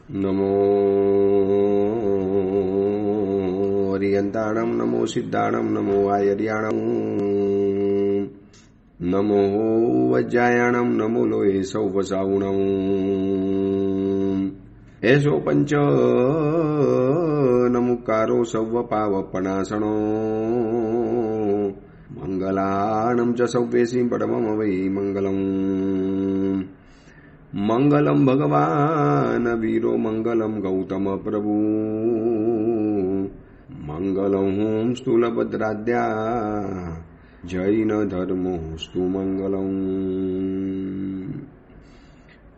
નમો હરિયંતાણમ, નમો સિદ્ધાણમ, નમો આયર્યાણમ, નમો વજ્જાયાણમ, નમો લોહે સૌવસાવુણમ, એસો પંચ નમુકારો સૌવ પાવપનાસણો, મંગલાણમ ચ સૌવેસી પડમમ વૈ મંગલમ. મંગલમ ભગવાન વીરો, મંગલમ ગૌતમ પ્રભુ, મંગલમ હુમ સ્થૂલભદ્રાદ્યા, જૈન ધર્મોસ્તુ મંગલમ.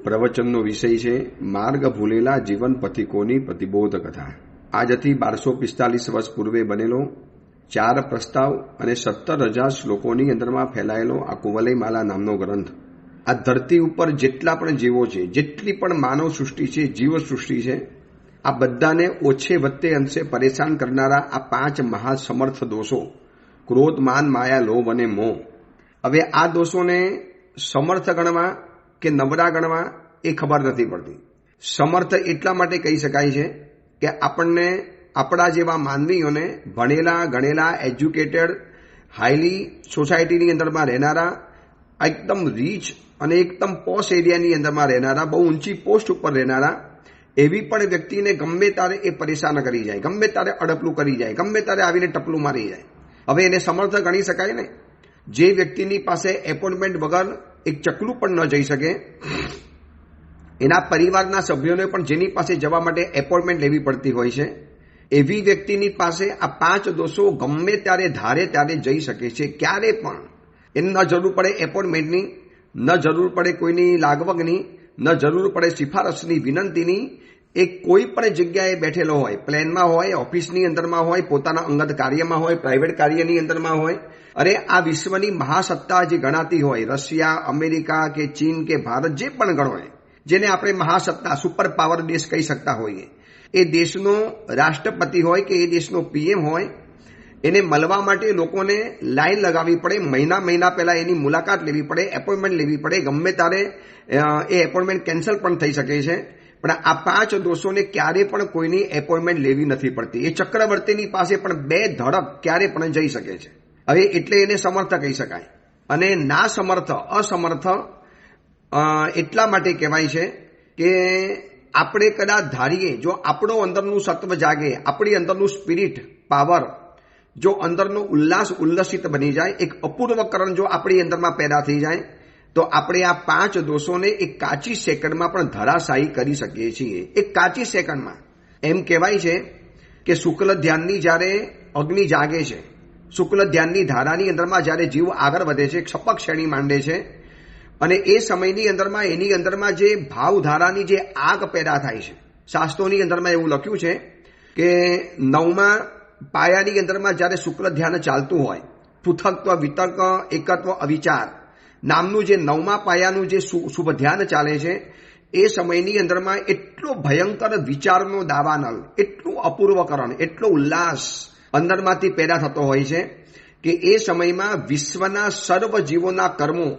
પ્રવચનનો વિષય છે માર્ગ ભૂલેલા જીવન પથિકોની પ્રતિબોધ કથા. આજથી 1245 વર્ષ પૂર્વે બનેલો 4 પ્રસ્તાવ અને 17,000 શ્લોકોની અંદરમાં ફેલાયેલો આ કુવલયમાલા નામનો ગ્રંથ આ ધરતી ઉપર જેટલા પણ જીવો છે, જેટલી પણ માનવ સૃષ્ટિ છે, જીવ સૃષ્ટિ છે, આ બધાને ઓછે વત્તે અંશે પરેશાન કરનારા આ 5 મહાસમર્થ દોષો, ક્રોધ, માન, માયા, લોભ અને મોહ. હવે આ દોષોને સમર્થ ગણવા કે નબળા ગણવા એ ખબર નથી પડતી. સમર્થ એટલા માટે કહી શકાય છે કે આપણને આપણા જેવા માનવીઓને ભણેલા ગણેલા એજ્યુકેટેડ હાઈલી સોસાયટીની અંદરમાં રહેનારા, એકદમ રીચ અને એકદમ પોશ એરિયાની અંદરમાં રહેનારા, બહુ ઊંચી પોસ્ટ ઉપર રહેનારા એવી પણ વ્યક્તિને ગમે ત્યારે એ પરેશાન કરી જાય, ગમે ત્યારે અડપલું કરી જાય, ગમે ત્યારે આવીને ટપલું મારી જાય. હવે એને સમર્થ ગણી શકાય ને? જે વ્યક્તિની પાસે એપોઇન્ટમેન્ટ વગર એક ચકલું પણ ન જઈ શકે, એના પરિવારના સભ્યોને પણ જેની પાસે જવા માટે એપોઇન્ટમેન્ટ લેવી પડતી હોય છે, એવી વ્યક્તિની પાસે આ 5 દોષો ગમે ત્યારે ધારે ત્યારે જઈ શકે છે. ક્યારે પણ એને ન જરૂર પડે એપોઇન્ટમેન્ટની, ન જરૂર પડે કોઈની લાગવગની, ન જરૂર પડે સિફારસની, વિનંતીની. એ કોઈ પણ જગ્યાએ બેઠેલો હોય, પ્લેનમાં હોય, ઓફિસની અંદરમાં હોય, પોતાના અંગત કાર્યમાં હોય, પ્રાઇવેટ કાર્યની અંદરમાં હોય, અરે આ વિશ્વની મહાસત્તા જે ગણાતી હોય, રશિયા, અમેરિકા કે ચીન કે ભારત, જે પણ ગણો હોય, જેને આપણે મહાસત્તા, સુપર પાવર દેશ કહી શકતા હોઈએ, એ દેશનો રાષ્ટ્રપતિ હોય કે એ દેશનો પીએમ હોય, એને મળવા માટે લોકોને લાઈન લગાવવી પડે, મહિના પહેલા એની મુલાકાત લેવી પડે, એપોઇન્ટમેન્ટ લેવી પડે. ગમે ત્યારે એ એપોઇન્ટમેન્ટ કેન્સલ પણ થઈ શકે છે. પણ આ 5 દોષોને ક્યારે પણ કોઈની એપોઇન્ટમેન્ટ લેવી નથી પડતી. એ ચક્રવર્તીની પાસે પણ 2 ધડક ક્યારે પણ જઈ શકે છે. હવે એટલે એને સમર્થ કહી શકાય. અને ના સમર્થ, અસમર્થ એટલા માટે કહેવાય છે કે આપણે કદાચ ધારીએ, જો આપણો અંદરનું સત્વ જાગે, આપણી અંદરનું સ્પિરિટ પાવર, જો અંદરનો ઉલ્લસિત બની જાય, એક અપૂર્વકરણ જો આપણી અંદરમાં પેદા થઈ જાય, તો આપણે આ 5 દોષોને એક કાચી સેકન્ડમાં પણ ધરાશાયી કરી શકીએ છીએ. એક કાચી સેકન્ડમાં. એમ કહેવાય છે કે શુક્લ ધ્યાનની જ્યારે અગ્નિ જાગે છે, શુક્લ ધ્યાનની ધારાની અંદરમાં જ્યારે જીવ આગળ વધે છે, ક્ષપક શ્રેણી માંડે છે, અને એ સમયની અંદરમાં એની અંદરમાં જે ભાવધારાની જે આગ પેદા થાય છે, શાસ્ત્રોની અંદરમાં એવું લખ્યું છે કે 9મા પાયાની અંદરમાં જ્યારે શુક્લ ધ્યાન ચાલતું હોય, પૃથક્ત્વ, વિતર્ક, એકત્વ, અવિચાર નામનું જે 9મા પાયાનું જે શુભ ધ્યાન ચાલે છે, એ સમયની અંદરમાં એટલો ભયંકર વિચારનો દાવાનલ, એટલું અપૂર્વકરણ, એટલો ઉલ્લાસ અંદરમાંથી પેદા થતો હોય છે કે એ સમયમાં વિશ્વના સર્વ જીવોના કર્મો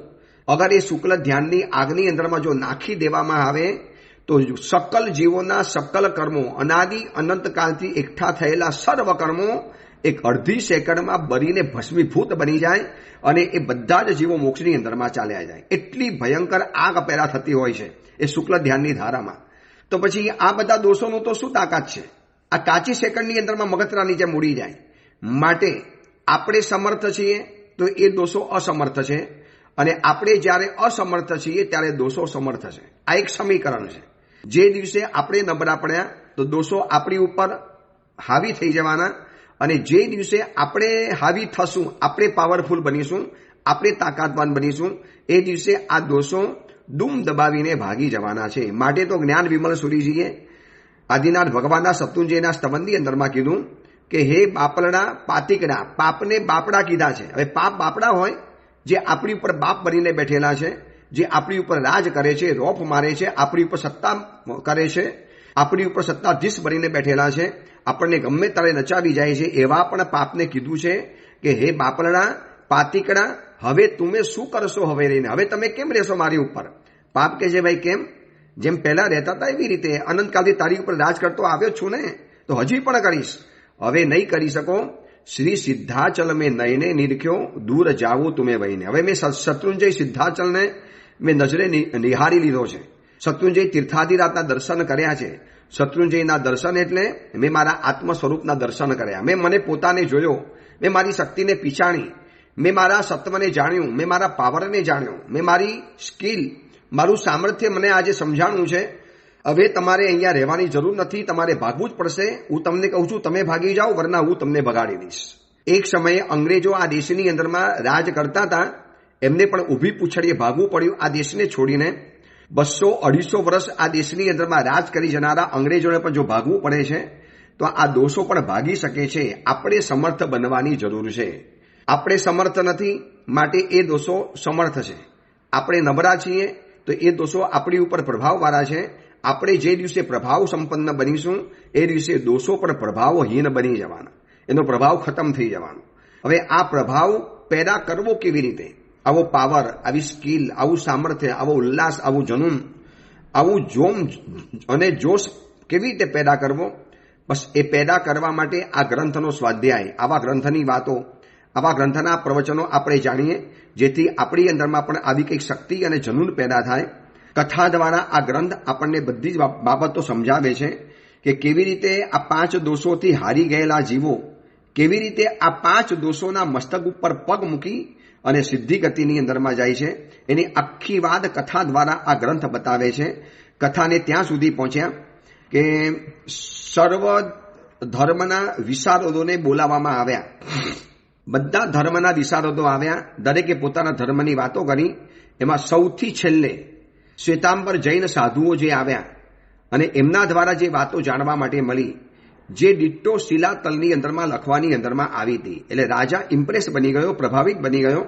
અગર એ શુક્લ ધ્યાનની આગની અંદરમાં જો નાખી દેવામાં આવે તો સકલ જીવોના સકલ કર્મો, અનાદિ અનંતકાળથી એકઠા થયેલા સર્વ કર્મો એક અડધી સેકન્ડમાં બળીને ભસ્મીભૂત બની જાય અને એ બધા જ જીવો મોક્ષની અંદરમાં ચાલ્યા જાય. એટલી ભયંકર આગ પેદા થતી હોય છે એ શુક્લ ધ્યાનની ધારામાં. તો પછી આ બધા દોષોનું તો શું તાકાત છે? આ કાચી સેકન્ડની અંદરમાં મગતરા નીચે મૂડી જાય. માટે આપણે સમર્થ છીએ તો એ દોષો અસમર્થ છે, અને આપણે જ્યારે અસમર્થ છીએ ત્યારે દોષો સમર્થ છે. આ એક સમીકરણ છે. જે દિવસે આપણે નબળા પડ્યા તો દોષો આપણી ઉપર હાવી થઈ જવાના, અને જે દિવસે આપણે હાવી થશું, આપણે પાવરફુલ બનીશું, આપણે તાકાતવાન બનીશું, એ દિવસે આ દોષો દૂમ દબાવીને ભાગી જવાના છે. માટે તો જ્ઞાન વિમલ સુરીજીએ આદિનાથ ભગવાનના સત્તુંજયના સ્તવનની અંદરમાં કીધું કે હે બાપલડા પાતિકડા, પાપને બાપડા કીધા છે. હવે પાપ બાપડા હોય જે આપણી ઉપર બાપ બનીને બેઠેલા છે, જે આપણી ઉપર રાજ કરે છે, રોફ મારે છે, આપણી ઉપર સત્તા કરે છે, આપણી ઉપર સત્તાધીશ બનીને બેઠેલા છે, આપણને ગમે ત્યારે નચાવી જાય છે, એવા પણ પાપને કીધું છે કે હે બાપલડા પાતિકડા, હવે તમે શું કરશો? હવે રહીને હવે તમે કેમ રહેશો મારી ઉપર? પાપ કે છે ભાઈ કેમ? જેમ પહેલા રહેતા હતા એવી રીતે અનંતકાલથી તારી ઉપર રાજ કરતો આવ્યો છું ને, તો હજી પણ કરીશ. હવે નહીં કરી શકો. શ્રી સિદ્ધાચલ મેં નયને નિરખ્યો, દૂર જાવું તુમે વહીને. હવે મેં શત્રુંજય સિદ્ધાચલને મેં નજરે નિહારી લીધો છે. શત્રુંજય તીર્થાધિરાજના દર્શન કર્યા છે. શત્રુંજયના દર્શન એટલે મેં મારા આત્મ સ્વરૂપના દર્શન કર્યા. મેં મને પોતાને જોયો, મેં મારી શક્તિને પીછાણી, મેં મારા સત્વને જાણ્યું, મેં મારા પાવરને જાણ્યો, મેં મારી સ્કિલ, મારું સામર્થ્ય મને આજે સમજાણું છે. હવે તમારે અહીંયા રહેવાની જરૂર નથી, તમારે ભાગવું જ પડશે. હું તમને કહું છું તમે ભાગી જાઓ, વરના હું તમને ભગાડી દઈશ. એક સમયે અંગ્રેજો આ દેશની અંદરમાં રાજ કરતા હતા. એમને પણ ઊભી પૂંછડીએ ભાગવું પડ્યું આ દેશને છોડીને. 200-250 વર્ષ આ દેશની અંદરમાં રાજ કરી જનારા અંગ્રેજોને પણ જો ભાગવું પડે છે તો આ દોષો પણ ભાગી શકે છે. આપણે સમર્થ બનવાની જરૂર છે. આપણે સમર્થ નથી માટે એ દોષો સમર્થ છે. આપણે નબળા છીએ તો એ દોષો આપણી ઉપર પ્રભાવવાળા છે. આપણે જે દિવસે પ્રભાવ સંપન્ન બનીશું એ દિવસે દોષો પણ પ્રભાવહીન બની જવાના, એનો પ્રભાવ ખતમ થઈ જવાનો. હવે આ પ્રભાવ પેદા કરવો કેવી રીતે? આવો પાવર, આવી સ્કિલ, આવું સામર્થ્ય, આવો ઉલ્લાસ, આવું જનૂન, આવું જોમ અને જોશ કેવી રીતે પેદા કરવો? બસ એ પેદા કરવા માટે આ ગ્રંથનો સ્વાધ્યાય, આવા ગ્રંથની વાતો, આવા ગ્રંથના પ્રવચનો આપણે જાણીએ, જેથી આપણી અંદરમાં પણ આવી કંઈક શક્તિ અને જનૂન પેદા થાય. કથા દ્વારા આ ગ્રંથ આપણને બધી જ બાબતો સમજાવે છે કે કેવી રીતે આ 5 દોષોથી હારી ગયેલા જીવો કેવી રીતે આ 5 દોષોના મસ્તક ઉપર પગ મૂકી અને સિદ્ધિ ગતિની અંદરમાં જાય છે. એની આખી વાત કથા દ્વારા આ ગ્રંથ બતાવે છે. કથાને ત્યાં સુધી પહોંચ્યા કે સર્વ ધર્મના વિશારદોને બોલાવવામાં આવ્યા. બધા ધર્મના વિશારદો આવ્યા, દરેકે પોતાના ધર્મની વાતો કરી. એમાં સૌથી છેલ્લે શ્વેતાંબર જૈન સાધુઓ જે આવ્યા અને એમના દ્વારા જે વાતો જાણવા માટે મળી, જે ડિટ્ટો શિલાતલની અંદરમાં લખવાની અંદરમાં આવી હતી. એટલે રાજા ઇમ્પ્રેસ બની ગયો, પ્રભાવિત બની ગયો.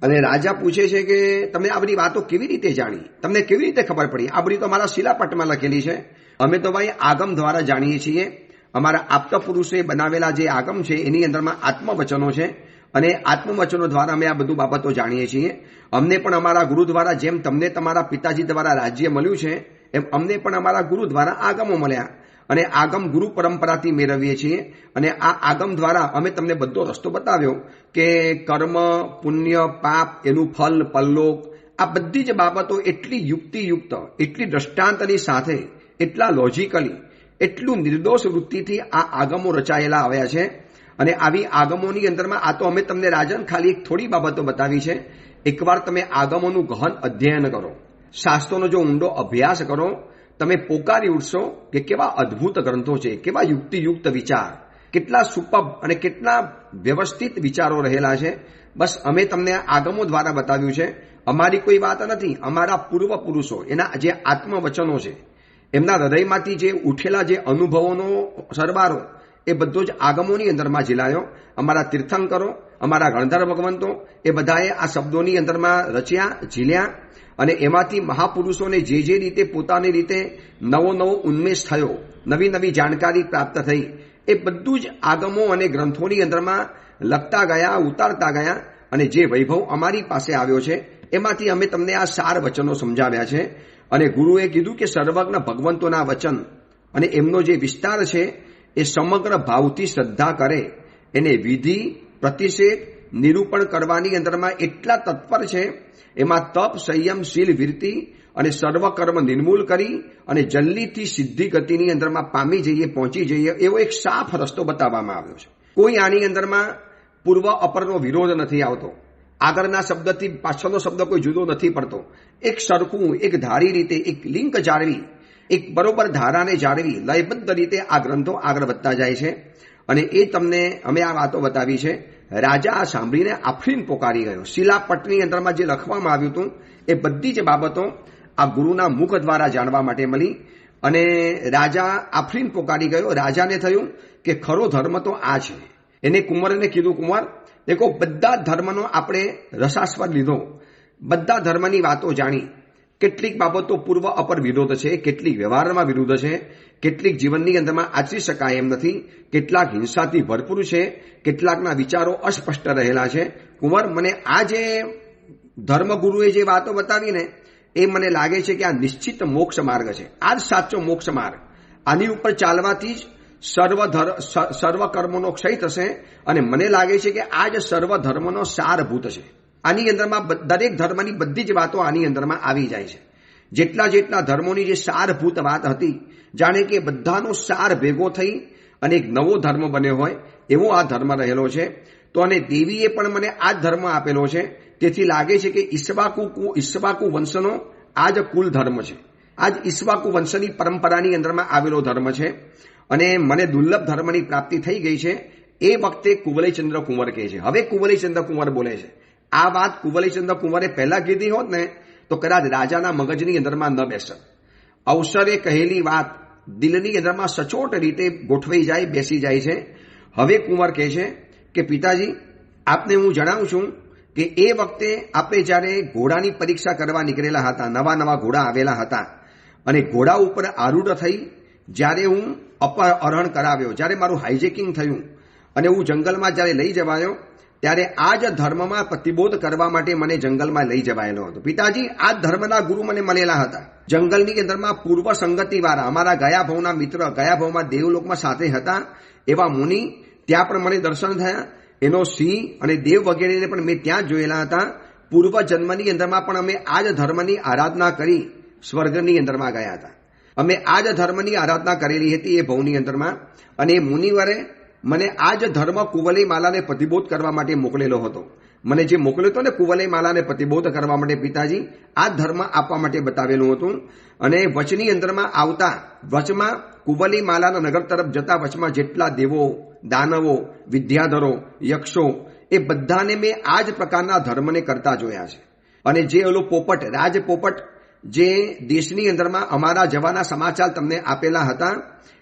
અને રાજા પૂછે છે કે તમે આ બધી વાતો કેવી રીતે જાણી, તમને કેવી રીતે ખબર પડી? આ બધી તો મારા શિલાપટમાં લખેલી છે. અમે તો ભાઈ આગમ દ્વારા જાણીએ છીએ. અમારા આપતા પુરુષે બનાવેલા જે આગમ છે એની અંદરમાં આત્મવચનો છે અને આત્મવચનો દ્વારા અમે આ બધું બાબતો જાણીએ છીએ. અમને પણ અમારા ગુરુ દ્વારા, જેમ તમને તમારા પિતાજી દ્વારા રાજ્ય મળ્યું છે એમ અમને પણ અમારા ગુરુ દ્વારા આગમો મળ્યા અને આગમ ગુરુ પરંપરાથી મેળવીએ છીએ. અને આ આગમ દ્વારા અમે તમને બધો રસ્તો બતાવ્યો કે કર્મ, પુણ્ય, પાપ, એનું ફલ, પરલોક, આ બધી જ બાબતો એટલી યુક્તિયુક્ત, એટલી દ્રષ્ટાંતની સાથે, એટલા લોજિકલી, એટલું નિર્દોષ વૃત્તિથી આ આગમો રચાયેલા આવ્યા છે. અને આવી આગમોની અંદરમાં આ તો અમે તમને રાજન ખાલી એક થોડી બાબતો બતાવી છે. એકવાર તમે આગમોનું ગહન અધ્યયન કરો, શાસ્ત્રોનો જો ઊંડો અભ્યાસ કરો, તમે પોકારી ઉઠશો કે કેવા અદ્ભુત ગ્રંથો છે, કેવા યુક્તિયુક્ત વિચાર, કેટલા સુપબ અને કેટલા વ્યવસ્થિત વિચારો રહેલા છે. બસ અમે તમને આગમો દ્વારા બતાવ્યું છે. અમારી કોઈ વાત નથી, અમારા પૂર્વ પુરુષો એના જે આત્મવચનો છે, એમના હૃદયમાંથી જે ઉઠેલા જે અનુભવોનો સરવારો એ બધો જ આગમોની અંદરમાં ઝીલાયો. અમારા તીર્થંકરો, અમારા ગણધર ભગવંતો એ બધાએ આ શબ્દોની અંદરમાં રચ્યા, ઝીલ્યા અને એમાંથી મહાપુરુષોને જે જે રીતે પોતાની રીતે નવો ઉન્મેષ થયો, નવી નવી જાણકારી પ્રાપ્ત થઈ, એ બધું જ આગમો અને ગ્રંથોની અંદરમાં લખતા ગયા, ઉતારતા ગયા. અને જે વૈભવ અમારી પાસે આવ્યો છે એમાંથી અમે તમને આ સાર વચનો સમજાવ્યા છે. અને ગુરુએ કીધું કે સર્વજ્ઞ ભગવંતોના વચન અને એમનો જે વિસ્તાર છે એ સમગ્ર ભાવથી શ્રદ્ધા કરે, એને વિધિ, પ્રતિષેધ, નિરૂપણ કરવાની અંદરમાં એટલા તત્પર છે. એમાં તપ, સંયમ, શીલ, વિરતિ અને સર્વકર્મ નિર્મૂલ કરી અને જલ્દીથી સિદ્ધિ ગતિની અંદરમાં પામી જઈએ, પહોંચી જઈએ, એવો એક સાફ રસ્તો બતાવવામાં આવ્યો છે. કોઈ આની અંદરમાં પૂર્વ અપરનો વિરોધ નથી આવતો. આગળના શબ્દથી પાછળનો શબ્દ કોઈ જુદો નથી પડતો. એક સરખું, એક ધારી રીતે, એક લિંક જાળવી, એક બરોબર ધારાને જાળવી, લયબદ્ધ રીતે આ ગ્રંથો આગળ વધતા જાય છે. અને એ તમને અમે આ વાતો બતાવી છે. રાજા આ સાંભળીને આફરીન પોકારી ગયો. શિલાપટની અંદરમાં જે લખવામાં આવ્યું હતું એ બધી જ બાબતો આ ગુરુના મુખ દ્વારા જાણવા માટે મળી. અને રાજા આફરીન પોકારી ગયો. રાજાને થયું કે ખરો ધર્મ તો આ છે. એને કુંવરને કીધું, કુંવર દેખો, બધા ધર્મનો આપણે રસાસ્વાદ લીધો, બધા ધર્મની વાતો જાણી. કેટલીક બાબતો પૂર્વ અપર વિરોધ છે, કેટલીક વ્યવહારમાં વિરુદ્ધ છે, કેટલીક જીવનની અંદરમાં આચરી શકાય એમ નથી, કેટલાક હિંસાથી ભરપૂર છે, કેટલાકના વિચારો અસ્પષ્ટ રહેલા છે. કુંવર, મને આ જે ધર્મગુરુએ જે વાતો બતાવીને એ મને લાગે છે કે આ નિશ્ચિત મોક્ષ માર્ગ છે. આ જ સાચો મોક્ષ માર્ગ. આની ઉપર ચાલવાથી જ સર્વ કર્મોનો ક્ષય થશે અને મને લાગે છે કે આ જ સર્વ ધર્મનો સારભૂત છે. આની અંદરમાં દરેક ધર્મની બધી જ વાતો આની અંદરમાં આવી જાય છે. જેટલા ધર્મોની જે સારભૂત વાત હતી, જાણે કે બધાનો સાર ભેગો થઈ અને એક નવો ધર્મ બન્યો હોય એવો આ ધર્મ રહેલો છે. તો અને દેવીએ પણ મને આ જ ધર્મ આપેલો છે. તેથી લાગે છે કે ઈશ્વાકુ વંશનો આ જ કુલ ધર્મ છે. આ જ ઈશ્વાકુ વંશની પરંપરાની અંદરમાં આવેલો ધર્મ છે અને મને દુર્લભ ધર્મની પ્રાપ્તિ થઈ ગઈ છે. એ વખતે કુવલયચંદ્ર કુંવર કહે છે. હવે કુવલયચંદ્ર કુંવર બોલે છે. આ વાત કુવલયચંદ્ર કુંવરે પહેલા કીધી હોત ને તો કદાચ રાજાના મગજની અંદરમાં ન બેસત. અવસરે કહેલી વાત દિલની અંદરમાં સચોટ રીતે ગોઠવાઈ જાય, બેસી જાય છે. હવે કુંવર કહે છે કે પિતાજી, આપને હું જણાવું છું કે એ વખતે આપણે જ્યારે ઘોડાની પરીક્ષા કરવા નીકળેલા હતા, નવા ઘોડા આવેલા હતા અને ઘોડા ઉપર આરૂઢ થઈ જ્યારે હું અપહરણ કરાવ્યો, જ્યારે મારું હાઇજેકિંગ થયું અને હું જંગલમાં જ્યારે લઈ જવાયો ત્યારે આ જ ધર્મમાં પ્રતિબોધ કરવા માટે મને જંગલમાં લઈ જવાયેલો હતો. પિતાજી, આ ધર્મના ગુરુ મને મળેલા હતા. જંગલની અંદરમાં પૂર્વ સંગતિવાળા અમારા ગયા ભાવના મિત્ર, ગયા ભાવમાં દેવલોકમાં સાથે હતા એવા મુનિ ત્યાં પણ મને દર્શન થયા. એનો સિંહ અને દેવ વગેરેને પણ મેં ત્યાં જોયેલા હતા. પૂર્વ જન્મની અંદરમાં પણ અમે આ જ ધર્મની આરાધના કરી સ્વર્ગની અંદરમાં ગયા હતા. અમે આ જ ધર્મની આરાધના કરેલી હતી એ ભવની અંદરમાં. અને એ મુનિવરે મને આ જ ધર્મ કુવલય માલાને પ્રતિબોધ કરવા માટે મોકલેલો હતો. મને જે મોકલ્યો હતો ને કુવલય માલાને પ્રતિબોધ કરવા માટે પિતાજી, આ ધર્મ આપવા માટે બતાવેલું હતું. અને વચની અંદરમાં આવતા વચમાં કુવલય માલાના નગર તરફ જતા વચમાં જેટલા દેવો, દાનવો, વિદ્યાધરો, યક્ષો, એ બધાને મેં આ જ પ્રકારના ધર્મને કરતા જોયા છે. અને જે ઓલો પોપટ, રાજ પોપટ, જે દેશની અંદરમાં અમારા જવાના સમાચાર તમને આપેલા હતા,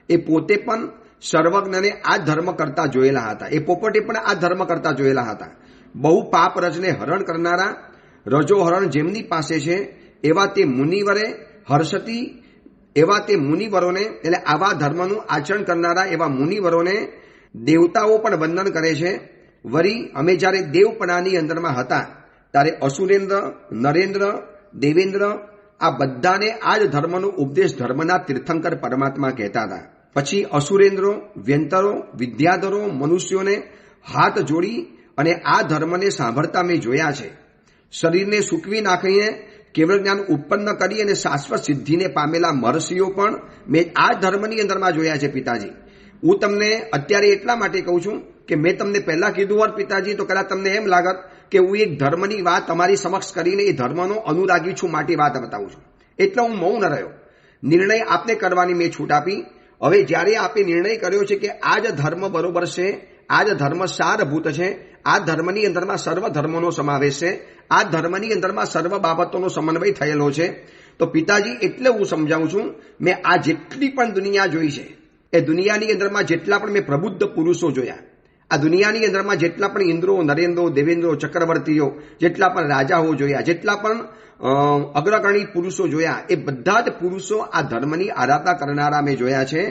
એ પોતે પણ સર્વજ્ઞને આ ધર્મ કરતા જોયેલા હતા. એ પોપટે પણ આ ધર્મ કરતા જોયેલા હતા. બહુ પાપ રજને હરણ કરનારા રજોહરણ જેમની પાસે છે એવા તે મુનિવરે હર્ષતી, એવા તે મુનિવરોને, એટલે આવા ધર્મનું આચરણ કરનારા એવા મુનિવરોને દેવતાઓ પણ વંદન કરે છે. વળી અમે જ્યારે દેવપણાની અંદરમાં હતા ત્યારે અસુરેન્દ્ર, નરેન્દ્ર, દેવેન્દ્ર આ બધાને આ જ ધર્મનો ઉપદેશ ધર્મના તીર્થંકર પરમાત્મા કહેતા હતા. પછી અસુરેન્દ્રો, વ્યંતરો, વિદ્યાધરો મનુષ્યોને હાથ જોડી અને આ ધર્મને સાંભળતા મેં જોયા છે. શરીરને સૂકવી નાખીને કેવળ જ્ઞાન ઉત્પન્ન કરી અને શાશ્વત સિદ્ધિને પામેલા મહર્ષિઓ પણ મેં આ ધર્મની અંદરમાં જોયા છે. પિતાજી, હું તમને અત્યારે એટલા માટે કહું છું કે મેં તમને પહેલા કીધું હોત પિતાજી તો કદાચ તમને એમ લાગત કે હું એક ધર્મની વાત તમારી સમક્ષ કરીને એ ધર્મનો અનુરાગી છું માટે વાત બતાવું છું. એટલે હું મૌન રહ્યો. નિર્ણય આપને કરવાની મેં છૂટ આપી. હવે જ્યારે આપે નિર્ણય કર્યો છે કે આ જ ધર્મ બરોબર છે, આ જ ધર્મ સારભૂત છે, આ ધર્મની અંદરમાં સર્વ ધર્મોનો સમાવેશ છે, આ ધર્મની અંદરમાં સર્વ બાબતોનો સમન્વય થયેલો છે, તો પિતાજી એટલે હું સમજાવું છું, મેં આ જેટલી પણ દુનિયા જોઈ છે એ દુનિયાની અંદરમાં જેટલા પણ મેં પ્રબુદ્ધ પુરુષો જોયા, આ દુનિયાની અંદરમાં જેટલા પણ ઇન્દ્રો, નરેન્દ્રો, દેવેન્દ્રો, ચક્રવર્તીઓ, જેટલા પણ રાજાઓ જોયા, જેટલા પણ અગ્રગણી પુરુષો જોયા, એ બધા જ પુરુષો આ ધર્મની આરાધના કરનારા મેં જોયા છે.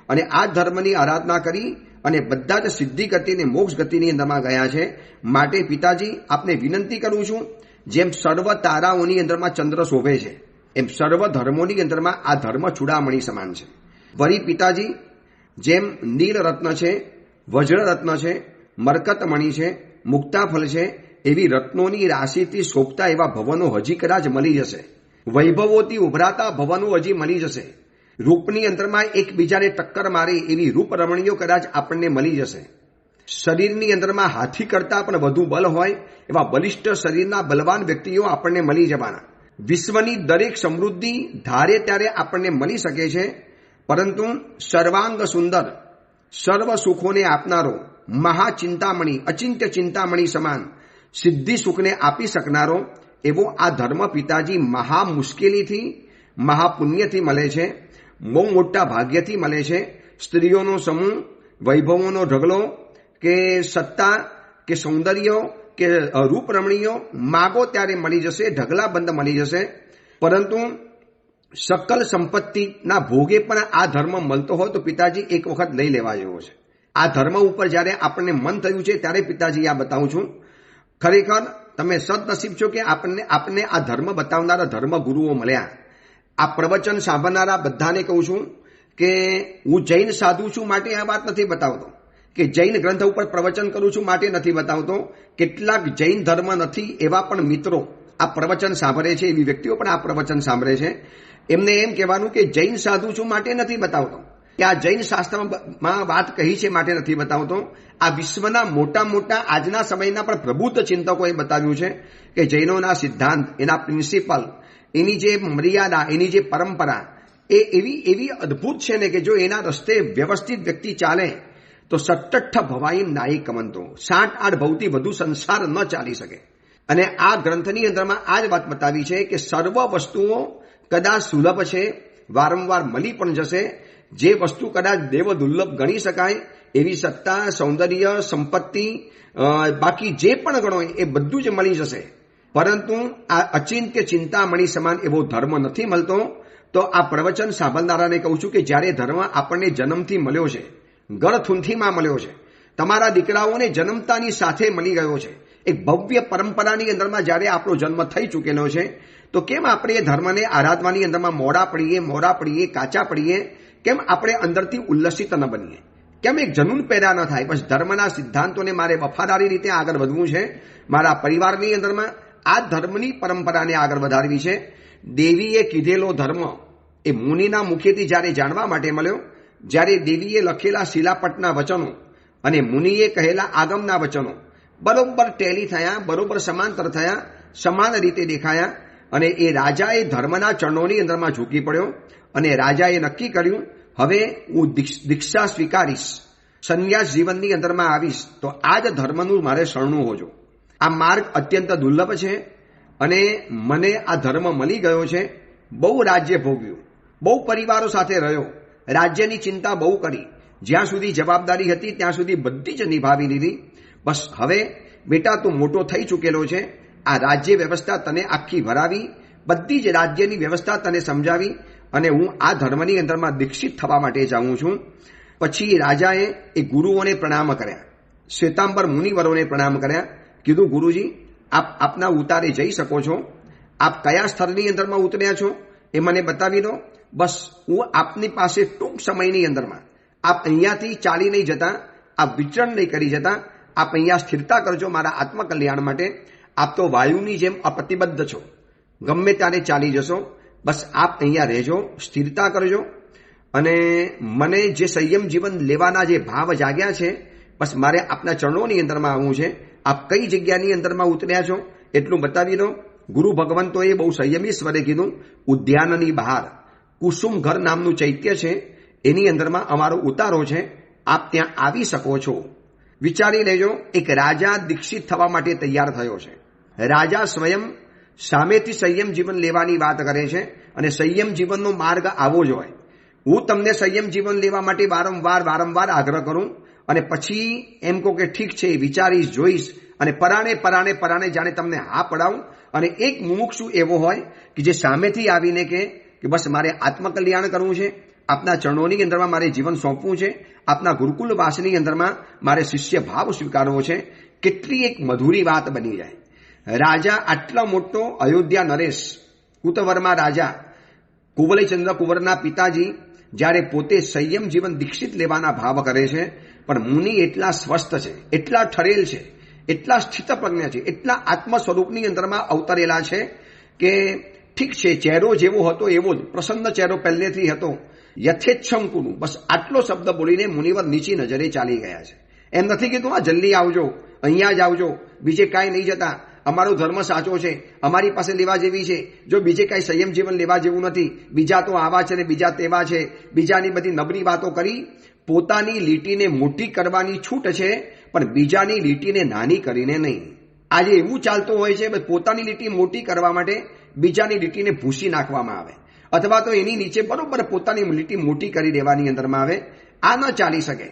અને આ ધર્મની આરાધના કરી અને બધા જ સિદ્ધિ ગતિને મોક્ષ ગતિની અંદરમાં ગયા છે. માટે પિતાજી આપને વિનંતી કરું છું, જેમ સર્વ તારાઓની અંદરમાં ચંદ્ર શોભે છે એમ સર્વ ધર્મોની અંદરમાં આ ધર્મ ચૂડામણી સમાન છે. વળી પિતાજી, જેમ નીલ રત્ન છે, વજ્ર રત્ન છે, મરકતમણી છે, મુક્તાફલ છે, એવી રત્નોની રાશિથી શોભતા એવા ભવનો હજી કદાચ મળી જશે. વૈભવોથી ઉભરાતા ભવનો હજી મળી જશે. રૂપની અંદરમાં એકબીજાને ટક્કર મારે એવી રૂપ રમણીઓ કદાચ આપણને મળી જશે. શરીરની અંદરમાં હાથી કરતા પણ વધુ બલ હોય એવા બલિષ્ઠ શરીરના બલવાન વ્યક્તિઓ આપણને મળી જવાના. વિશ્વની દરેક સમૃદ્ધિ ધારે ત્યારે આપણને મળી શકે છે. પરંતુ સર્વાંગ સુંદર, સર્વ સુખોને આપનારો, મહાચિંતામણી, અચિંત્ય ચિંતામણી સમાન સિદ્ધિ સુખને આપી શકનારો એવો આ ધર્મ પિતાજી મહા મુશ્કેલીથી, મહાપુણ્યથી મળે છે, બહુ મોટા ભાગ્યથી મળે છે. સ્ત્રીઓનો સમૂહ, વૈભવોનો ઢગલો, કે સત્તા, કે સૌંદર્ય, કે રૂપ રમણીઓ માગો ત્યારે મળી જશે, ઢગલા બંધ મળી જશે. પરંતુ સકલ સંપત્તિના ભોગે પણ આ ધર્મ મળતો હોય તો પિતાજી એક વખત લઈ લેવા જેવો છે. આ ધર્મ ઉપર જ્યારે આપણને મન થયું છે ત્યારે પિતાજી આ બતાવું છું. ખરેખર તમે સદનસીબ છો કે આપને આ ધર્મ બતાવનારા ધર્મ ગુરુઓ મળ્યા. આ પ્રવચન સાંભળનારા બધાને કહું છું કે હું જૈન સાધુ છું માટે આ વાત નથી બતાવતો, કે જૈન ગ્રંથ ઉપર પ્રવચન કરું છું માટે નથી બતાવતો. કેટલાક જૈન ધર્મ નથી એવા પણ મિત્રો આ પ્રવચન સાંભળે છે, એવી વ્યક્તિઓ પણ આ પ્રવચન સાંભળે છે. એમને એમ કહેવાનું કે જૈન સાધુ છું માટે નથી બતાવતો, કે આ જૈન શાસ્ત્રમાં વાત કહી છે માટે નથી બતાવતો. આ વિશ્વના મોટા મોટા આજના સમયના પણ પ્રબુદ્ધ ચિંતકોએ બતાવ્યું છે કે જૈનોના સિદ્ધાંત, એના પ્રિન્સિપલ, એની જે મર્યાદા, એની જે પરંપરા એ એવી અદ્ભુત છે ને કે જો એના રસ્તે વ્યવસ્થિત વ્યક્તિ ચાલે તો સટ્ટઠ ભવાઈ નાઈ કમંતો, 68 ભવથી વધુ સંસાર ન ચાલી શકે. અને આ ગ્રંથની અંદરમાં આ જ વાત બતાવી છે કે સર્વ વસ્તુઓ કદાચ સુલભ છે, વારંવાર મળી પણ જશે. જે વસ્તુ કદાચ દેવ દુર્લભ ગણી શકાય એવી સત્તા, સૌંદર્ય, સંપત્તિ, બાકી જે પણ ગણો એ બધું જ મળી જશે. પરંતુ આ અચિંત્ય ચિંતામણી સમાન એવો ધર્મ નથી મળતો. તો આ પ્રવચન સાંભળનારાને કહું છું કે જ્યારે ધર્મ આપણને જન્મથી મળ્યો છે, ગળથૂંથીમાં મળ્યો છે, તમારા દીકરાઓને જન્મતાની સાથે મળી ગયો છે, એક ભવ્ય પરંપરાની અંદરમાં જ્યારે આપણો જન્મ થઈ ચૂકેલો છે, તો કેમ આપણે એ ધર્મને આરાધવાની અંદરમાં મોડા પડીએ, કાચા પડીએ? કેમ આપણે અંદરથી ઉલ્લસિત ન બનીએ? કેમ એક જનૂન પેદા ન થાય? બસ ધર્મના સિદ્ધાંતોને મારે વફાદારી રીતે આગળ વધવું છે, મારા પરિવારની અંદરમાં આ ધર્મની પરંપરાને આગળ વધારવી છે. દેવીએ કીધેલો ધર્મ એ મુનિના મુખેથી જ્યારે જાણવા માટે મળ્યો, જ્યારે દેવીએ લખેલા શિલાપટના વચનો અને મુનિએ કહેલા આગમના વચનો બરોબર ટેલી થયા, બરોબર સમાંતર થયા, સમાન રીતે દેખાયા. અને એ રાજાએ ધર્મના ચરણોની અંદરમાં ઝૂકી પડ્યો અને રાજાએ નક્કી કર્યું, હવે હું દીક્ષા સ્વીકારીશ, સંન્યાસ જીવનની અંદરમાં આવીશ, તો આ જ ધર્મનું મારે શરણું હોજો. આ માર્ગ અત્યંત દુર્લભ છે અને મને આ ધર્મ મળી ગયો છે. બહુ રાજ્ય ભોગ્યું, બહુ પરિવારો સાથે રહ્યો, રાજ્યની ચિંતા બહુ કરી, જ્યાં સુધી જવાબદારી હતી ત્યાં સુધી બધી જ નિભાવી લીધી. બસ હવે બેટા તું મોટો થઈ ચૂકેલો છે, આ રાજ્ય વ્યવસ્થા તને આખી ભરાવી, બધી જ રાજ્યની વ્યવસ્થા તને સમજાવી અને હું આ ધર્મની અંદરમાં દીક્ષિત થવા માટે જાઉં છું. પછી રાજાએ એ ગુરુઓને પ્રણામ કર્યા, શ્વેતાંબર મુનિવરોને પ્રણામ કર્યા. કીધું ગુરુજી આપ આપના ઉતારે જઈ શકો છો, આપ કયા સ્થળની અંદરમાં ઉતર્યા છો એ મને બતાવી દો. બસ હું આપની પાસે ટૂંક સમયની અંદરમાં, આપ અહીંયાથી ચાલી નહીં જતા, આપ વિચરણ નહીં કરી જતા, આપ અહીંયા સ્થિરતા કરજો મારા આત્મકલ્યાણ માટે. આપ તો વાયુની જેમ અપ્રતિબદ્ધ છો, ગમે ત્યારે ચાલી જશો. બસ આપ અહીંયા રહેજો, સ્થિરતા કરજો. અને મને જે સંયમ જીવન લેવાના જે ભાવ જાગ્યા છે, બસ મારે આપના ચરણોની અંદરમાં આવવું છે. આપ કઈ જગ્યાની અંદરમાં ઉતર્યા છો એટલું બતાવી દો. ગુરુ ભગવંતોએ બહુ સંયમી સ્વરે કીધું, ઉદ્યાનની બહાર કુસુમ ઘર નામનું ચૈત્ય છે, એની અંદરમાં અમારો ઉતારો છે, આપ ત્યાં આવી શકો છો. વિચારી લેજો, એક રાજા દીક્ષિત થવા માટે તૈયાર થયો છે. રાજા સ્વયં સામેથી સંયમ જીવન લેવાની વાત કરે છે અને સંયમ જીવનનો માર્ગ આવો જ હોય. હું તમને સંયમ જીવન લેવા માટે વારંવાર આગ્રહ કરું અને પછી એમ કહો કે ઠીક છે, વિચારીશ, જોઈશ, અને પરાણે જાણે તમને હા પડાવું. અને એક મુમુક્ષુ એવો હોય કે જે સામેથી આવીને કે બસ મારે આત્મકલ્યાણ કરવું છે, આપના ચરણોની અંદરમાં મારે જીવન સોંપવું છે, આપના ગુરુકુલ વાસની અંદરમાં મારે શિષ્ય ભાવ સ્વીકારવો છે. કેટલી એક મધુરી વાત બની જાય. રાજા આટલા મોટો અયોધ્યા નરેશ, કુતવર્મા રાજા, કુવલયચંદ્ર કુંવરના પિતાજી જ્યારે પોતે સંયમ જીવન દીક્ષિત લેવાના ભાવ કરે છે, પણ મુનિ એટલા સ્વસ્થ છે, એટલા ઠરેલ છે, એટલા સ્થિત પ્રજ્ઞ છે, એટલા આત્મ સ્વરૂપની અંદરમાં અવતરેલા છે કે ઠીક છે, ચહેરો જેવો હતો એવો જ પ્રસન્ન ચહેરો પહેલેથી હતો. યથેચ્છમ કુરુ, બસ આટલો શબ્દ બોલીને મુનિવર નીચી નજરે ચાલી ગયા છે. એમ નથી કીધું આ જલ્દી આવજો, અહીંયા જ આવજો, બીજે કાંઈ નહીં જતા, અમારો ધર્મ સાચો છે, અમારી પાસે લેવા જેવી છે, જો બીજે કાંઈ સંયમ જીવન લેવા જેવું નથી, બીજા તો આવા છે ને બીજા તેવા છે, બીજાની બધી નબળી વાતો કરી. પોતાની લીટીને મોટી કરવાની છૂટ છે, પણ બીજાની લીટીને નાની કરીને નહીં. આજે એવું ચાલતું હોય છે, પોતાની લીટી મોટી કરવા માટે બીજાની લીટીને ભૂસી નાખવામાં આવે, અથવા તો એની નીચે બરોબર પોતાની લીટી મોટી કરી દેવાની અંદરમાં આવે. આ ન ચાલી શકે.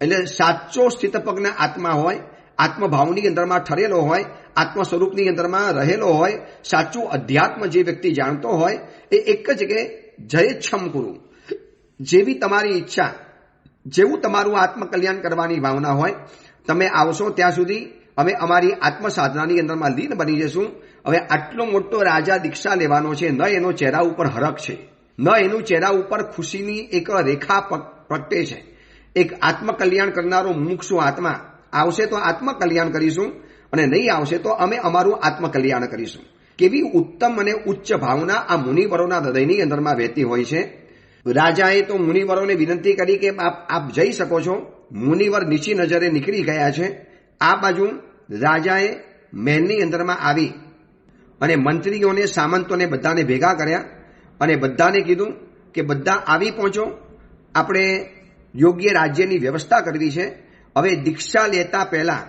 એટલે સાચો સ્થિતપ્રજ્ઞ આત્મા હોય, આત્મભાવની અંદરમાં ઠરેલો હોય, આત્મ સ્વરૂપની અંદરમાં રહેલો હોય, સાચું અધ્યાત્મ જે વ્યક્તિ જાણતો હોય, એ એક જ કે જયેચ્છમ કુરુ, જેવી તમારી ઈચ્છા, જેવું તમારું આત્મકલ્યાણ કરવાની ભાવના હોય, તમે આવશો ત્યાં સુધી અમે અમારી આત્મ સાધનાની અંદરમાં લીન બની જશું. હવે આટલો મોટો રાજા દીક્ષા લેવાનો છે, ન એનો ચહેરા ઉપર હરખ છે, ન એનું ચહેરા ઉપર ખુશીની એક રેખા પ્રગટે છે. એક આત્મકલ્યાણ કરનારો મુમુક્ષુ આત્મા આવશે તો આત્મકલ્યાણ કરીશું, અને નહીં આવશે તો અમે અમારું આત્મકલ્યાણ કરીશું. કેવી ઉત્તમ અને ઉચ્ચ ભાવના આ મુનિવરોના હૃદયની અંદરમાં વહેતી હોય છે. રાજાએ તો મુનિવરોને વિનંતી કરી કે આપ જઈ શકો છો. મુનિવર નીચી નજરે નીકળી ગયા છે. આ બાજુ રાજાએ મહેલની અંદરમાં આવી અને મંત્રીઓને, સામંતોને બધાને ભેગા કર્યા અને બધાને કીધું કે બધા આવી પહોંચો, આપણે યોગ્ય રાજ્યની વ્યવસ્થા કરવી છે. હવે દીક્ષા લેતા પહેલા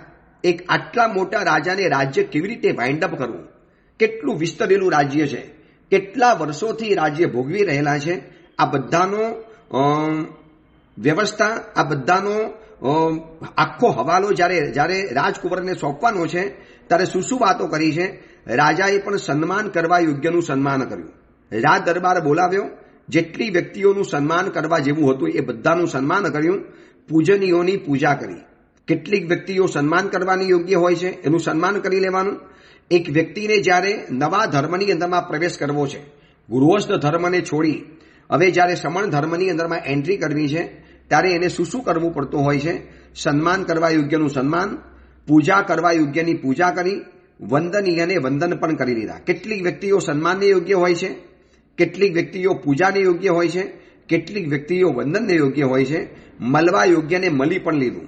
એક આટલા મોટા રાજાને રાજ્ય કેવી રીતે વાઇન્ડ અપ કરવું, કેટલું વિસ્તરેલું રાજ્ય છે, કેટલા વર્ષોથી રાજ્ય ભોગવી રહેલા છે, આ બધાનો વ્યવસ્થા, આ બધાનો આખો હવાલો જ્યારે રાજકુંવરને સોંપવાનો છે ત્યારે શું વાતો કરી છે. રાજાએ પણ સન્માન કરવા યોગ્યનું સન્માન કર્યું. રાજ દરબાર બોલાવ્યો, જેટલી વ્યક્તિઓનું સન્માન કરવા જેવું હતું એ બધાનું સન્માન કર્યું. પૂજનીયોની પૂજા કરી. કેટલીક વ્યક્તિઓ સન્માન કરવાની યોગ્ય હોય છે, એનું સન્માન કરી લેવાનું. એક વ્યક્તિને જ્યારે નવા ધર્મની અંદરમાં પ્રવેશ કરવો છે, ગૃહસ્થ ધર્મને છોડી હવે જ્યારે સમણ ધર્મની અંદરમાં એન્ટ્રી કરવી છે, ત્યારે એને શું કરવું પડતું હોય છે. સન્માન કરવા યોગ્યનું સન્માન, પૂજા કરવા યોગ્યની પૂજા કરી, વંદનીયને વંદન પણ કરી લીધા. કેટલીક વ્યક્તિઓ સન્માનને યોગ્ય હોય છે, કેટલીક વ્યક્તિઓ પૂજાને યોગ્ય હોય છે, કેટલીક વ્યક્તિઓ વંદનને યોગ્ય હોય છે. મળવા યોગ્યને મળી પણ લીધું.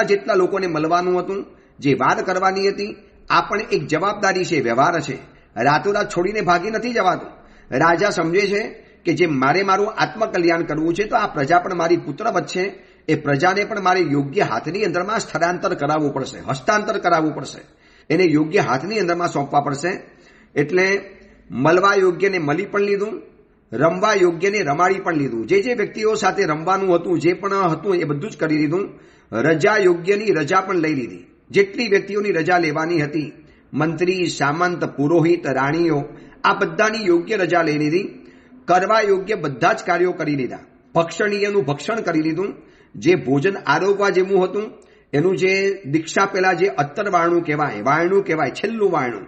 જેટલા લોકોને મળવાનું હતું, જે વાત કરવાની હતી, આ પણ એક જવાબદારી છે, વ્યવહાર છે. રાતોરાત છોડીને ભાગી નથી જવાતું. રાજા સમજે છે કે જે મારું આત્મકલ્યાણ કરવું છે, તો આ પ્રજા પણ મારી પુત્રવત છે, એ પ્રજાને પણ મારે યોગ્ય હાથની અંદરમાં સ્થળાંતર કરાવવું પડશે, હસ્તાંતર કરાવવું પડશે, એને યોગ્ય હાથની અંદરમાં સોંપવા પડશે. એટલે મળવા યોગ્યને મળી પણ લીધું, રમવા યોગ્યને રમાડી પણ લીધું. જે વ્યક્તિઓ સાથે રમવાનું હતું, જે પણ હતું એ બધું જ કરી લીધું. રજા યોગ્યની રજા પણ લઈ લીધી. જેટલી વ્યક્તિઓની રજા લેવાની હતી, મંત્રી, સામંત, પુરોહિત, રાણીઓ, આ બધાની યોગ્ય રજા લઈ લીધી. કરવા યોગ્ય બધા જ કાર્યો કરી લીધા. ભક્ષણીયનું ભક્ષણ કરી લીધું. જે ભોજન આરોગવા જેવું હતું, એનું જે દીક્ષા પહેલા જે અત્તર વાયણું કહેવાય, છેલ્લું વાયણું,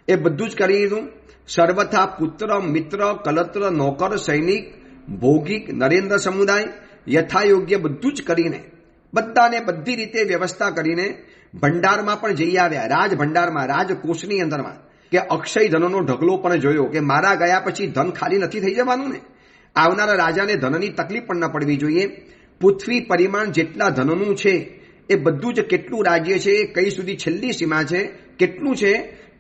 એ બધું જ કરી લીધું. સર્વથા પુત્ર, મિત્ર, કલત્ર, નોકર, સૈનિક, ભોગિક, નરેન્દ્ર સમુદાય યથાયોગ્ય બધું જ કરીને, બધાને બધી રીતે વ્યવસ્થા કરીને ભંડારમાં પણ જઈ આવ્યા. રાજ ભંડારમાં, રાજકોષની અંદરમાં, કે અક્ષય ધનનો ઢગલો પણ જોયો કે મારા ગયા પછી ધન ખાલી નથી થઈ જવાનું ને. આવનારા રાજાને ધનની તકલીફ પણ ન પડવી જોઈએ. પૃથ્વી પરિમાણ જેટલા ધનનું છે એ બધું જ, કેટલું રાજ્ય છે, કઈ સુધી છેલ્લી સીમા છે, કેટલું છે,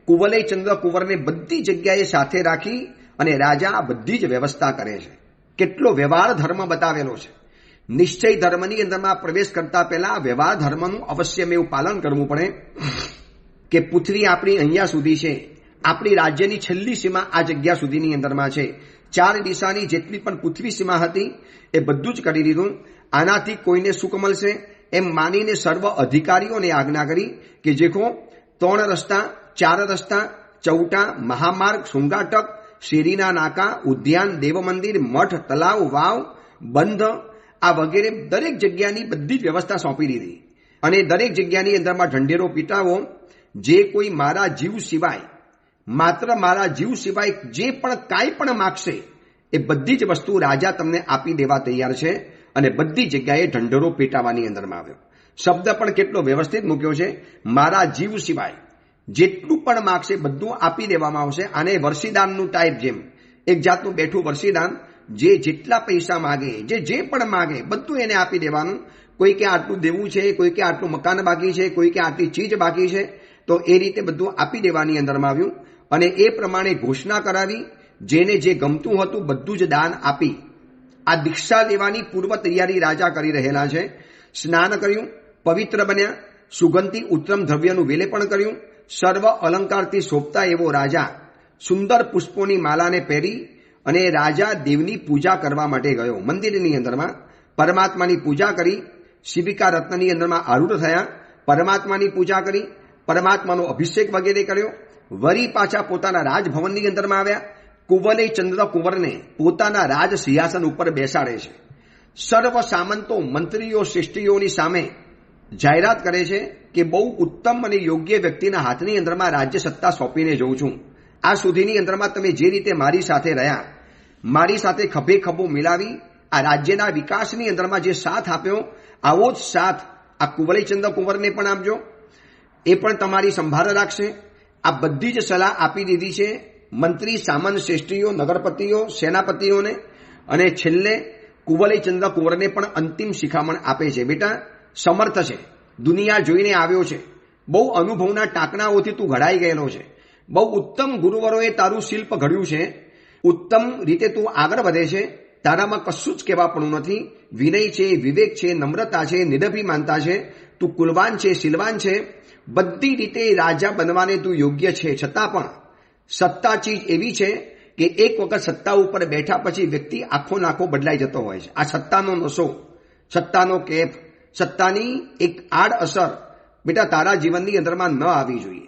કુવલય ચંદ્ર કુંવરને બધી જગ્યાએ સાથે રાખી અને રાજા આ બધી જ વ્યવસ્થા કરે છે. કેટલો વ્યવહાર ધર્મ બતાવેલો છે. નિશ્ચય ધર્મની અંદરમાં પ્રવેશ કરતા પહેલા વ્યવહાર ધર્મનું અવશ્ય મેં પાલન કરવું પડે. કે પૃથ્વી આપણી અહીંયા સુધી છે, આપણી રાજ્યની છેલ્લી સીમા આ જગ્યા સુધીની અંદરમાં છે. 4 દિશાની જેટલી પણ પૃથ્વી સીમા હતી એ બધું જ કરી દીધું. આનાથી કોઈને સુખ મળશે એમ માનીને સર્વ અધિકારીઓને આજ્ઞા કરી કે જેખો 3 રસ્તા, 4 રસ્તા, ચૌટા, મહામાર્ગ, શૃંગાટક, શેરીના નાકા, ઉદ્યાન, દેવમંદિર, મઠ, તલાવ, વાવ, બંધ, આ વગેરે દરેક જગ્યાની બધી જ વ્યવસ્થા સોંપી દીધી. અને દરેક જગ્યાની અંદરમાં ઢંઢેરો પીટાવો. જે કોઈ મારા જીવ સિવાય, માત્ર મારા જીવ સિવાય જે પણ કાંઈ પણ માગશે એ બધી જ વસ્તુ રાજા તમને આપી દેવા તૈયાર છે. અને બધી જગ્યાએ ઢંઢેરો પીટાવાની અંદરમાં આવ્યો. શબ્દ પણ કેટલો વ્યવસ્થિત મૂક્યો છે. મારા જીવ સિવાય જેટલું પણ માગશે બધું આપી દેવામાં આવશે. આને વર્ષીદાનનું ટાઈપ, જેમ એક જાતનું બેઠું વર્ષીદાન. જેટલા પૈસા માગે, જે પણ માગે બધું એને આપી દેવાનું. કોઈ કે આટલું દેવું છે, કોઈ કે આટલું મકાન બાકી છે, કોઈ કે આટલી ચીજ બાકી છે, તો એ રીતે બધું આપી દેવાની અંદરમાં આવ્યું. અને એ પ્રમાણે ઘોષણા કરાવી. જેને જે ગમતું હતું બધું જ દાન આપી આ દીક્ષા લેવાની પૂર્વ તૈયારી રાજા કરી રહેલા છે. સ્નાન કર્યું, પવિત્ર બન્યા, સુગંધી ઉત્તમ દ્રવ્યનું વેલેપણ કર્યું. સર્વ અલંકારથી શોભતા એવો રાજા સુંદર પુષ્પોની માલાને પહેરી અને રાજા દેવની પૂજા કરવા માટે ગયો. મંદિરની અંદરમાં પરમાત્માની પૂજા કરી. શિવિકા રત્નની અંદરમાં આરૂઢ થયા. પરમાત્માની પૂજા કરી, પરમાત્માનો અભિષેક વગેરે કર્યો. વરી પાછા પોતાના રાજભવનની અંદરમાં આવ્યા. કુવલય ચંદ્ર કુંવરને પોતાના રાજ સિંહાસન ઉપર બેસાડે છે. સર્વ સામંતો, મંત્રીઓ, શ્રેષ્ઠીઓની સામે જાહેરાત કરે છે કે બહુ ઉત્તમ અને યોગ્ય વ્યક્તિના હાથની અંદરમાં રાજ્ય સત્તા સોંપીને જોઉં છું. આ સુધીની અંદરમાં તમે જે રીતે મારી સાથે રહ્યા, મારી સાથે ખભે ખભો મિલાવી આ રાજ્યના વિકાસની અંદરમાં જે સાથ આપ્યો, આવો જ સાથ આ કુવલયચંદ્ર કુંવરને પણ આપજો. એ પણ તમારી સંભાળ રાખશે. આ બધી જ સલાહ આપી દીધી છે મંત્રી, સામંત, શ્રેષ્ઠીઓ, નગરપતિઓ, સેનાપતિઓને. અને છેલ્લે કુવલયચંદ્ર કુંવરને પણ અંતિમ શિખામણ આપે છે. બેટા, સમર્થ છે, દુનિયા જોઈને આવ્યો છે, બહુ અનુભવના ટાંકણાઓથી તું ઘડાઈ ગયેલો છે, બહુ ઉત્તમ ગુરુવરોએ તારું શિલ્પ ઘડ્યું છે, ઉત્તમ રીતે તું આગળ વધે છે, તારામાં કશું જ કહેવાપણું નથી. વિનય છે, વિવેક છે, નમ્રતા છે, નિરભિમાનતા છે, તું કુલવાન છે, શીલવાન છે, બધી રીતે રાજા બનવાને તું યોગ્ય છે. છતાં પણ સત્તા ચીજ એવી છે કે એક વખત સત્તા ઉપર બેઠા પછી વ્યક્તિ આખો નાખો બદલાઈ જતો હોય છે. આ સત્તાનો નશો, સત્તાનો કેફ, સત્તાની એક આડ અસર બેટા તારા જીવનની અંદરમાં ન આવી જોઈએ.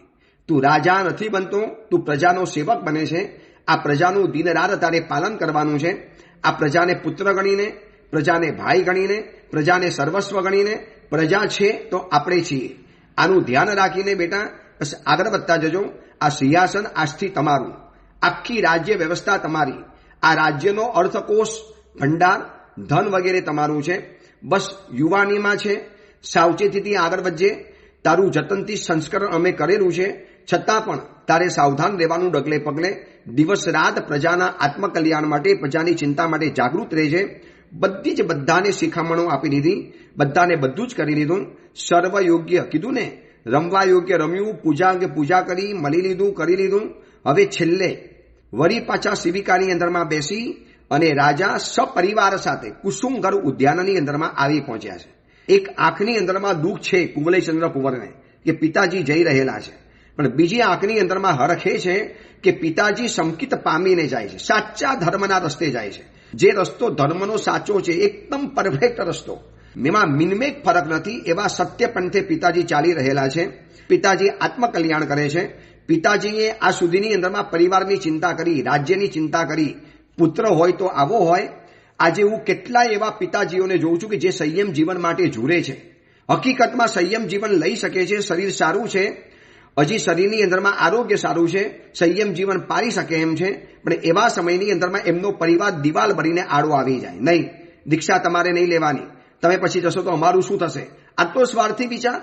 તું રાજા નથી બનતો, તું પ્રજાનો સેવક બને છે. આ પ્રજાનું દિન રાત તારે પાલન કરવાનું છે. આ પ્રજાને પુત્ર ગણીને, પ્રજાને ભાઈ ગણીને, પ્રજાને સર્વસ્વ ગણીને, પ્રજા છે તો આપણે છીએ, આનું ધ્યાન રાખીને બેટા બસ આગળ વધતા જજો. આ સિંહાસન આજથી તમારું, આખી રાજ્ય વ્યવસ્થા તમારી, આ રાજ્યનો અર્થકોષ, ભંડાર, ધન વગેરે તમારું છે. બસ યુવાનીમાં છે, સાવચેતીથી આગળ વધજે. તારું જતનથી સંસ્કરણ અમે કરેલું છે, છતાં પણ તારે સાવધાન રહેવાનું ડગલે પગલે. દિવસ રાત પ્રજાના આત્મકલ્યાણ માટે, પ્રજાની ચિંતા માટે જાગૃત રહેજે. બધી જ બધાને શિખામણો આપી દીધી, બધાને બધું જ કરી લીધું. સર્વ યોગ્ય કીધું ને, રમવા યોગ્ય રમ્યું, પૂજા અંગે પૂજા કરી, મળી લીધું, કરી લીધું. હવે છેલ્લે વળી પાછા શિવિકાની અંદરમાં બેસી અને રાજા સપરિવાર સાથે કુસુમઘર ઉદ્યાનની અંદરમાં આવી પહોંચ્યા છે. એક આંખની અંદરમાં દુઃખ છે કુવલયચંદ્ર કુંવરને કે પિતાજી જઈ રહેલા છે, પણ બીજી આંખની અંદરમાં હરખ એ છે કે પિતાજી સંકિત પામીને જાય છે, સાચા ધર્મના રસ્તે જાય છે. જે રસ્તો ધર્મનો સાચો છે, એકદમ પરફેક્ટ રસ્તો, એમાં મિનમેક ફરક નથી, એવા સત્ય પંથે પિતાજી ચાલી રહેલા છે. પિતાજી આત્મકલ્યાણ કરે છે. પિતાજીએ આ સુધીની અંદરમાં પરિવારની ચિંતા કરી, રાજ્યની ચિંતા કરી. પુત્ર હોય તો આવો હોય. આજે હું કેટલાય એવા પિતાજીઓને જોઉં છું કે જે સંયમ જીવન માટે ઝૂરે છે. હકીકતમાં સંયમ જીવન લઈ શકે છે, શરીર સારું છે, હજી શરીરની અંદરમાં આરોગ્ય સારું છે, સંયમ જીવન પારી શકે એમ છે, પણ એવા સમયની અંદરમાં એમનો પરિવાર દિવાલ ભરીને આડો આવી જાય. નહીં, દીક્ષા તમારે નહીં લેવાની, તમે પછી જશો તો અમારું શું થશે? આટલો સ્વાર્થી વિચાર.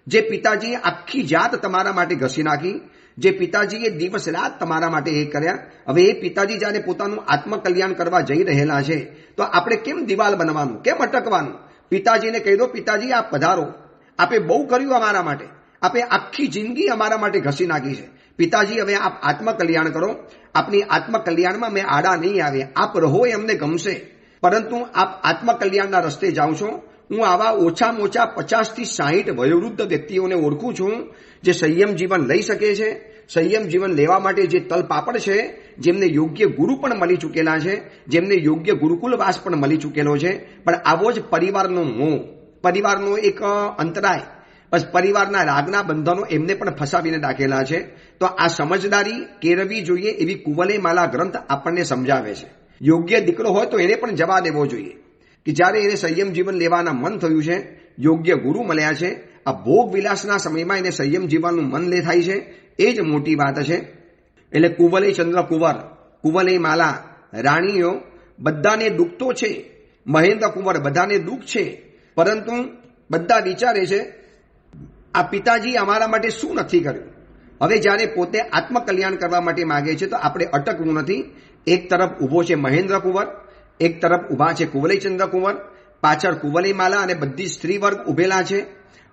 જે પિતાજીએ આખી જાત તમારા માટે ઘસી નાખી, જે પિતાજીએ દિવસ રાત તમારા માટે એ કર્યા, હવે એ પિતાજી જ્યારે પોતાનું આત્મકલ્યાણ કરવા જઈ રહેલા છે તો આપણે કેમ દિવાલ બનવાનું, કેમ અટકવાનું? પિતાજીને કહી દો, પિતાજી આપ પધારો, આપે બહુ કર્યું અમારા માટે, આપે આખી જિંદગી અમારા માટે ઘસી નાખી છે. પિતાજી હવે આપ આત્મકલ્યાણ કરો. આપની આત્મકલ્યાણમાં મેં આડા નહીં આવ્યા, આપ રહો એ અમને ગમશે, પરંતુ આપ આત્મકલ્યાણના રસ્તે જાઓ છો. હું આવા ઓછામાં ઓછા 50 થી 60 વયોવૃદ્ધ વ્યક્તિઓને ઓળખું છું જે સંયમ જીવન લઈ શકે છે. સંયમ જીવન લેવા માટે જે તલપાપડ છે, જેમને યોગ્ય ગુરુ પણ મળી ચૂકેલા છે, જેમને યોગ્ય ગુરુકુલવાસ પણ મળી ચૂકેલો છે, પણ આવો જ પરિવારનો મોહ, પરિવારનો એક અંતરાય, બસ પરિવારના રાગના બંધનો એમને પણ ફસાવીને રાખેલા છે. તો આ સમજદારી કેળવવી જોઈએ એવી કુવલયમાલા ગ્રંથ આપણને સમજાવે છે. યોગ્ય દીકરો હોય તો એને પણ જવા દેવો જોઈએ કે જ્યારે એને સંયમ જીવન લેવાના મન થયું છે, યોગ્ય ગુરુ મળ્યા છે, આ ભોગ વિલાસના સમયમાં એને સંયમ જીવવાનું મન લે થાય છે, એ જ મોટી વાત છે. એટલે કુવલયચંદ્ર કુંવર, કુવલયમાલા રાણીઓ બધાને દુઃખ તો છે, મહેન્દ્ર કુંવર બધાને દુઃખ છે, પરંતુ બધા વિચારે છે આ પિતાજી અમારા માટે શું નથી કર્યું. હવે જ્યારે પોતે આત્મકલ્યાણ કરવા માટે માગે છે તો આપણે અટકવું નથી. એક તરફ ઊભો છે મહેન્દ્ર કુંવર, એક તરફ ઊભા છે કુવલયચંદ્ર કુંવર, પાછળ કુવલયમાલા અને બધી સ્ત્રી વર્ગ ઉભેલા છે.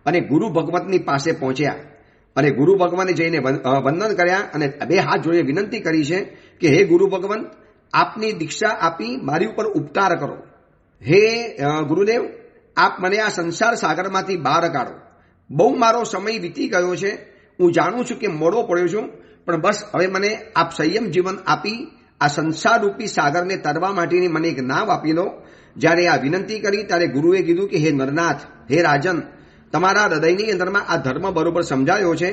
અને ગુરુ ભગવતની પાસે પહોંચ્યા અને ગુરુ ભગવાને જઈને વંદન કર્યા અને બે હાથ જોડે વિનંતી કરી છે કે હે ગુરુ ભગવંત, આપની દીક્ષા આપી મારી ઉપર ઉપકાર કરો. હે ગુરુદેવ, આપ મને આ સંસાર સાગરમાંથી બહાર કાઢો. બહુ મારો સમય વીતી ગયો છે, હું જાણું છું કે મોડો પડ્યો છું, પણ બસ હવે મને આપ સંયમ જીવન આપી આ સંસારરૂપી સાગરને તરવા માટેની મને એક નાવ આપી દો. જ્યારે આ વિનંતી કરી ત્યારે ગુરુએ કીધું કે હે નરનાથ, હે રાજન, તમારા હૃદયની અંદરમાં આ ધર્મ બરોબર સમજાયો છે,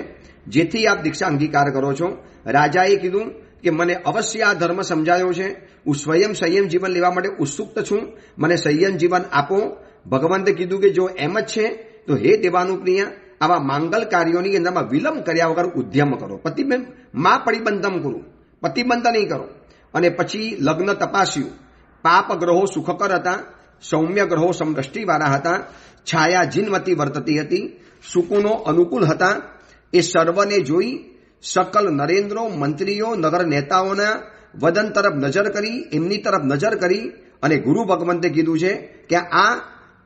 જેથી આપ દીક્ષા અંગીકાર કરો છો. રાજાએ કીધું કે મને અવશ્ય આ ધર્મ સમજાયો છે, હું સ્વયં સંયમ જીવન લેવા માટે ઉત્સુક છું, મને સંયમ જીવન આપો. ભગવંતે કીધું કે જો એમ જ છે તો હે દેવાનુપ્રિય આવા માંગલ કાર્યોની અંદરમાં વિલંબ કર્યા વગર ઉદ્યમ કરો. માં પરિબંધમ કરું, પ્રતિબંધ નહીં કરો. અને પછી લગ્ન તપાસ્યું. પાપ ગ્રહો સુખકર હતા, સૌમ્ય ગ્રહો સમદ્રષ્ટિવાળા હતા, છાયા જીનમતી વર્તતી હતી, સુકુનો અનુકૂળ હતા. એ સર્વને જોઈ સકલ નરેન્દ્રો, મંત્રીઓ, નગર નેતાઓના વદન તરફ નજર કરી, એમની તરફ નજર કરી અને ગુરુ ભગવંતે કીધું છે કે આ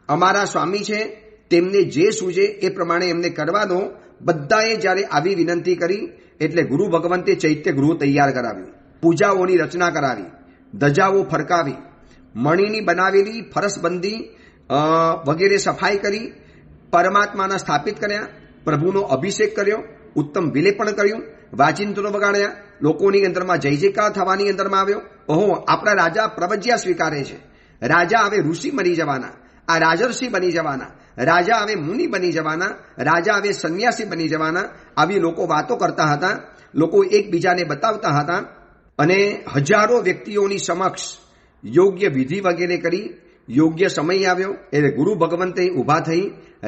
અમારા સ્વામી છે, તેમને જે સૂજે એ પ્રમાણે એમને કરવા દો. બધાએ જ્યારે આવી વિનંતી કરી એટલે ગુરુ ભગવંતે ચૈત્ય ગૃહ તૈયાર કરાવ્યું, પૂજાઓની રચના કરાવી, ધજાઓ ફરકાવી, મણીની બનાવેલી ફરસબંધી વગેરે સફાઈ કરી, પરમાત્માના સ્થાપિત કર્યા, પ્રભુનો અભિષેક કર્યો, ઉત્તમ વિલેપણ કર્યું, વાચિંત્રો વગાડ્યા, લોકોની અંદરમાં જય જયકાર થવાની અંદરમાં આવ્યો. ઓહો, આપણા રાજા પ્રવજ્યા સ્વીકારે છે, રાજા હવે ઋષિ બની જવાના, આ રાજર્ષિ બની જવાના, રાજા હવે મુનિ બની જવાના, રાજા હવે સંન્યાસી બની જવાના. આવી લોકો વાતો કરતા હતા, લોકો એકબીજાને બતાવતા હતા. અને હજારો વ્યક્તિઓની સમક્ષ યોગ્ય વિધિ વગેરે કરી યોગ્ય સમય આવ્યો એટલે ગુરુ ભગવંતે ઊભા થઈ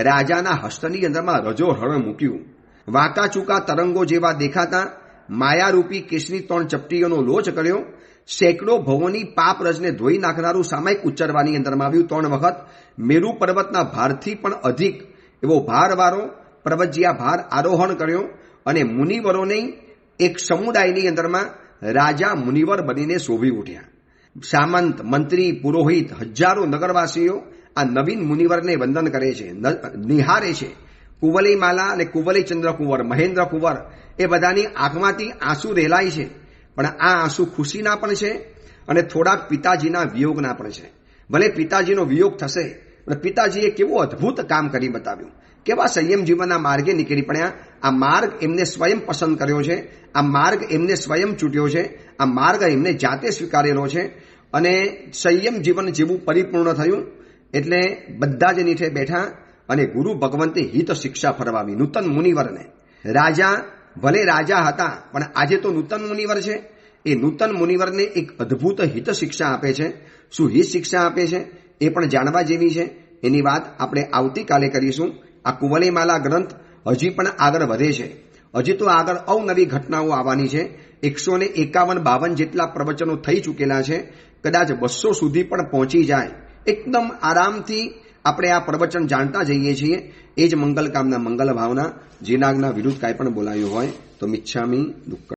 રાજાના હસ્તની અંદરમાં રજો હળ મૂક્યું. વાંકા ચૂકા તરંગો જેવા દેખાતા માયારૂપી કેસની 3 ચપટીઓનો લોચ કર્યો. સેંકડો ભવોની પાપ રજને ધોઈ નાખનારું સામાયિક ઉચ્ચારવાની અંદરમાં આવ્યું 3 વખત. મેરુ પર્વતના ભારથી પણ અધિક એવો ભારવાળો પ્રવજ્યા ભાર આરોહણ કર્યો અને મુનિવરોને એક સમુદાયની અંદરમાં રાજા મુનિવર બનીને શોભી ઉઠ્યા. સામંત, મંત્રી, પુરોહિત, હજારો નગરવાસીઓ આ નવીન મુનિવરને વંદન કરે છે, નિહારે છે. કુવલઈ માલા અને કુવલઈ ચંદ્ર કુંવર, મહેન્દ્ર કુંવર એ બધાની આંખમાંથી આંસુ રેલાય છે. પણ આ આંસુ ખુશીના પણ છે અને થોડાક પિતાજીના વિયોગના પણ છે. ભલે પિતાજીનો વિયોગ થશે પણ પિતાજીએ કેવું અદ્ભુત કામ કરી બતાવ્યું, કેવા સંયમ જીવનના માર્ગે નીકળી પડ્યા. આ માર્ગ એમને સ્વયં પસંદ કર્યો છે, આ માર્ગ એમને સ્વયં ચૂંટ્યો છે, આ માર્ગ એમને જાતે સ્વીકારેલો છે અને સંયમ જીવન જેવું પરિપૂર્ણ થયું. એટલે બધા જ નીચે બેઠા અને ગુરુ ભગવંતે હિત શિક્ષા ફરવાવી નૂતન મુનિવરને. રાજા ભલે રાજા હતા પણ આજે તો નૂતન મુનિવર છે. એ નૂતન મુનિવરને એક અદ્ભુત હિત શિક્ષા આપે છે. શું હિત શિક્ષા આપે છે એ પણ જાણવા જેવી છે. એની વાત આપણે આવતીકાલે કરીશું. આ કુવલઈમાલા ગ્રંથ હજી પણ આગળ વધે છે. હજી તો આગળ અવનવી ઘટનાઓ આવવાની છે. 151-52 જેટલા પ્રવચનો થઈ ચૂકેલા છે. કદાચ 200 સુધી પણ પહોંચી જાય. એકદમ આરામથી આપણે આ પ્રવચન જાણતા જઈએ છીએ. એ જ મંગલ કામના મંગલ ભાવના. જીનાગના વિરુદ્ધ કાંઈ પણ બોલાયું હોય તો મિચ્છામી દુક્કડ.